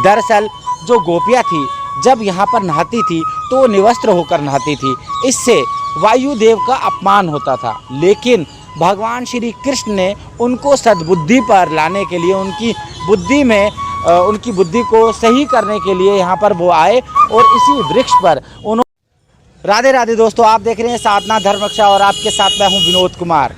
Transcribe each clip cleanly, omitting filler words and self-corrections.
दरअसल जो गोपियाँ थी जब यहाँ पर नहाती थी तो वो निवस्त्र होकर नहाती थी। इससे वायुदेव का अपमान होता था, लेकिन भगवान श्री कृष्ण ने उनको सद्बुद्धि पर लाने के लिए उनकी बुद्धि को सही करने के लिए यहाँ पर वो आए और इसी वृक्ष पर उन्होंने। राधे राधे दोस्तों, आप देख रहे हैं साधना धर्म रक्षा और आपके साथ मैं हूँ विनोद कुमार।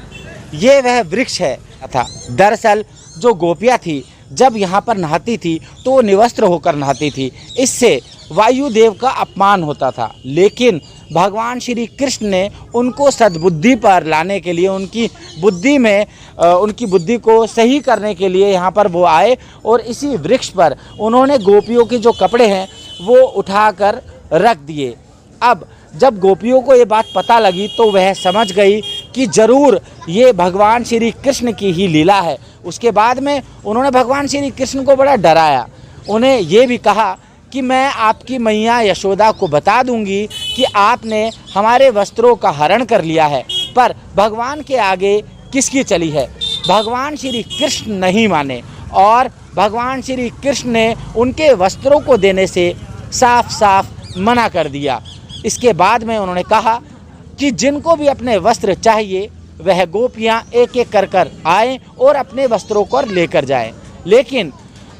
ये वह वृक्ष है था। दरअसल जो गोपियाँ थी जब यहाँ पर नहाती थी तो वो निवस्त्र होकर नहाती थी। इससे वायुदेव का अपमान होता था, लेकिन भगवान श्री कृष्ण ने उनको सद्बुद्धि पर लाने के लिए उनकी बुद्धि को सही करने के लिए यहाँ पर वो आए और इसी वृक्ष पर उन्होंने गोपियों के जो कपड़े हैं वो उठाकर रख दिए। अब जब गोपियों को ये बात पता लगी तो वह समझ गई कि ज़रूर ये भगवान श्री कृष्ण की ही लीला है। उसके बाद में उन्होंने भगवान श्री कृष्ण को बड़ा डराया। उन्हें ये भी कहा कि मैं आपकी मैया यशोदा को बता दूंगी कि आपने हमारे वस्त्रों का हरण कर लिया है। पर भगवान के आगे किसकी चली है? भगवान श्री कृष्ण नहीं माने और भगवान श्री कृष्ण ने उनके वस्त्रों को देने से साफ साफ मना कर दिया। इसके बाद में उन्होंने कहा कि जिनको भी अपने वस्त्र चाहिए वह गोपियां एक एक कर आएँ और अपने वस्त्रों को लेकर जाएं। लेकिन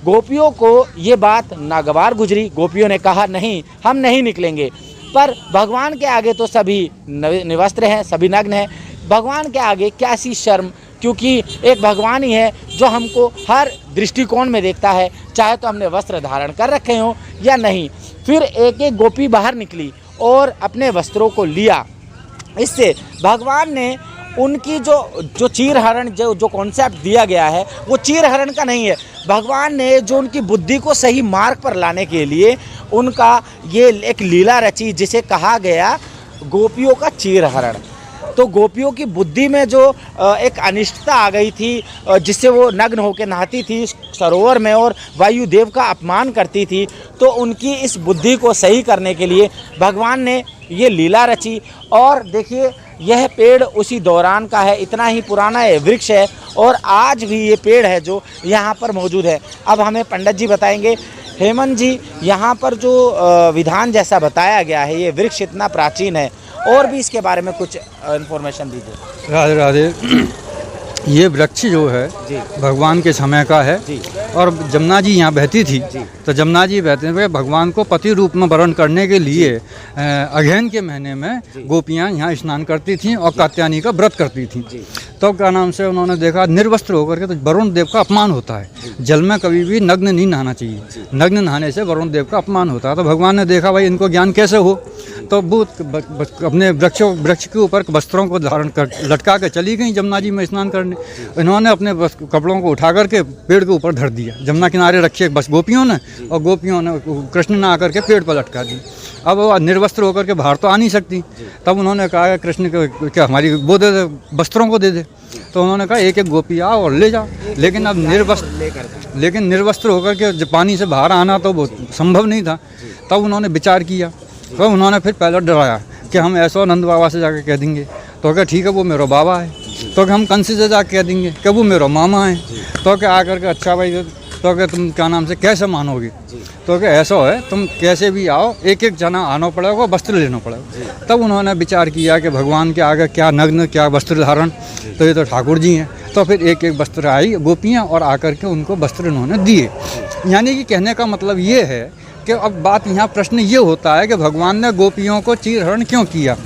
गोपियों को ये बात नागवार गुजरी। गोपियों ने कहा नहीं, हम नहीं निकलेंगे। पर भगवान के आगे तो सभी निवस्त्र हैं, सभी नग्न हैं। भगवान के आगे क्या सी शर्म, क्योंकि एक भगवान ही है जो हमको हर दृष्टिकोण में देखता है, चाहे तो हमने वस्त्र धारण कर रखे हों या नहीं। फिर एक एक गोपी बाहर निकली और अपने वस्त्रों को लिया। इससे भगवान ने उनकी जो चीरहरण जो कॉन्सेप्ट दिया गया है वो चीरहरण का नहीं है। भगवान ने जो उनकी बुद्धि को सही मार्ग पर लाने के लिए उनका ये एक लीला रची जिसे कहा गया गोपियों का चीरहरण। तो गोपियों की बुद्धि में जो एक अनिष्टता आ गई थी, जिससे वो नग्न होकर नहाती थी सरोवर में और वायुदेव का अपमान करती थी, तो उनकी इस बुद्धि को सही करने के लिए भगवान ने ये लीला रची। और देखिए यह पेड़ उसी दौरान का है, इतना ही पुराना ये वृक्ष है और आज भी ये पेड़ है जो यहाँ पर मौजूद है। अब हमें पंडित जी बताएंगे। हेमंत जी, यहाँ पर जो विधान जैसा बताया गया है, ये वृक्ष इतना प्राचीन है, और भी इसके बारे में कुछ इन्फॉर्मेशन दीजिए। राधे राधे। ये वृक्ष जो है भगवान के समय का है और जमुना जी यहाँ बहती थी, तो जमुना जी बहते हुए भगवान को पति रूप में वरण करने के लिए अगहन के महीने में गोपियाँ यहाँ स्नान करती थीं और कात्यायनी का व्रत करती थीं। तो क्या नाम से उन्होंने देखा निर्वस्त्र होकर के तो वरुण देव का अपमान होता है। जल में कभी भी नग्न नहीं नहाना चाहिए, नग्न नहाने से वरुण देव का अपमान होता है। तो भगवान ने देखा भाई इनको ज्ञान कैसे हो, तो वो अपने वृक्ष के ऊपर वस्त्रों को धारण कर लटका के चली गई जमुना जी में स्नान करने। इन्होंने अपने कपड़ों को उठा करके पेड़ के ऊपर धर दिया, जमुना किनारे रखे बस गोपियों ने, और गोपियों ने कृष्ण ने आकर के पेड़ पर लटका दी। अब वो निर्वस्त्र होकर के बाहर तो आ नहीं सकती। तब उन्होंने कहा कृष्ण को क्या हमारी वो दे दे, वस्त्रों को दे दे। तो उन्होंने कहा एक एक गोपी आओ और ले जाओ। लेकिन अब निर्वस्त्र होकर के पानी से बाहर आना तो वो संभव नहीं था। तब उन्होंने विचार किया, तो उन्होंने फिर पहले डराया कि हम ऐसा नंद बाबा से जाकर कह देंगे। तो क्या ठीक है वो मेरा बाबा है, तो क्या हम कंसी से जाकर कह देंगे कि वो मेरा मामा है। तो क्या आकर के अच्छा भाई, तो क्या तुम क्या नाम से कैसे मानोगे? तो क्या ऐसा है तुम कैसे भी आओ, एक एक जना आना पड़ेगा, वस्त्र लेना पड़ेगा। तब उन्होंने विचार किया कि भगवान के आगे क्या नग्न क्या वस्त्र धारण, तो ये तो ठाकुर जी हैं। तो फिर एक एक वस्त्र आई गोपियाँ और आकर के उनको वस्त्र उन्होंने दिए। यानी कि कहने का मतलब ये है कि अब बात यहाँ प्रश्न ये होता है कि भगवान ने गोपियों को चीरहरण क्यों किया?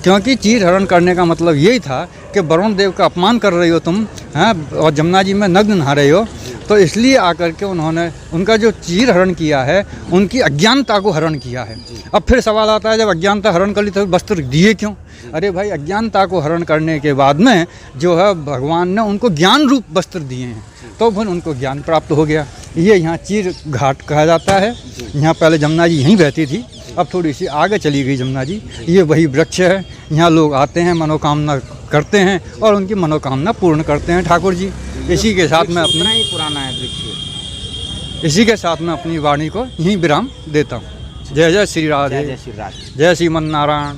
क्योंकि चीरहरण करने का मतलब यही था कि वरुण देव का अपमान कर रही हो तुम, हैं, और जमुना जी में नग्न नहा रहे हो। तो इसलिए आकर के उन्होंने उनका जो चीरहरण किया है, उनकी अज्ञानता को हरण किया है। अब फिर सवाल आता है जब अज्ञानता हरण कर ली तो वस्त्र दिए क्यों? अरे भाई अज्ञानता को हरण करने के बाद में जो है भगवान ने उनको ज्ञान रूप वस्त्र दिए हैं, तो फिर उनको ज्ञान प्राप्त हो गया। ये यहाँ चीर घाट कहा जाता है। यहाँ पहले जमुना जी यहीं बहती थी, अब थोड़ी सी आगे चली गई जमुना जी। ये वही वृक्ष है, यहाँ लोग आते हैं, मनोकामना करते हैं और उनकी मनोकामना पूर्ण करते हैं ठाकुर जी। इसी के साथ मैं अपना ही पुराना है वृक्ष, इसी के साथ मैं अपनी वाणी को यहीं विराम देता हूँ। जय जय श्री राधे, जय श्री राधे, जय श्रीमन नारायण।